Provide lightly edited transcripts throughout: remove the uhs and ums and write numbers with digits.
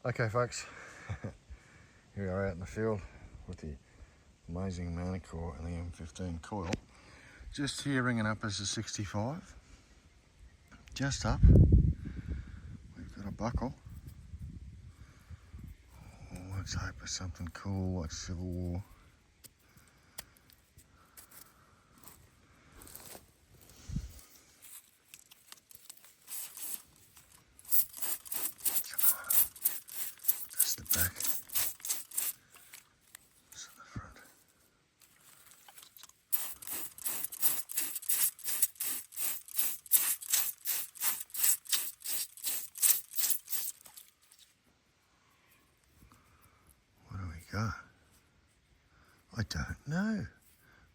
Okay folks, here we are out in the field with the amazing Manticore and the M15 coil. Just here ringing up as a 65. Just up, we've got a buckle. Oh, let's hope it's something cool like Civil War. That's the back. That's the front. What do we got? I don't know.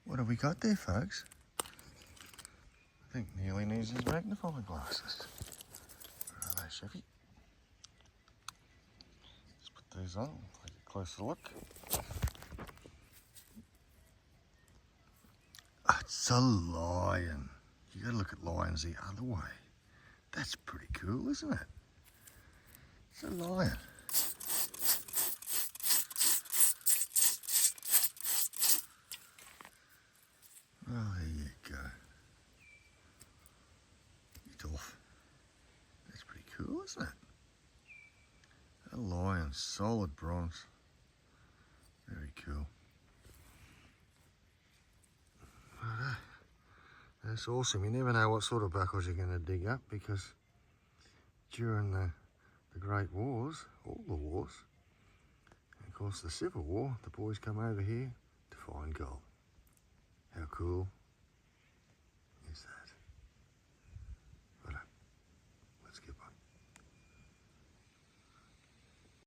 What have we got there, folks? I think Neely needs his magnifying glasses. Where are they, Chevy? Let's put these on, take a closer look. It's a lion. You gotta look at lions the other way. That's pretty cool, isn't it? It's a lion. Oh, there you go. Get off. That's pretty cool, isn't it? A lion, solid bronze. Very cool. That's awesome. You never know what sort of buckles you're going to dig up, because during the Great Wars, all the wars, and of course the Civil War, the boys come over here to find gold. How cool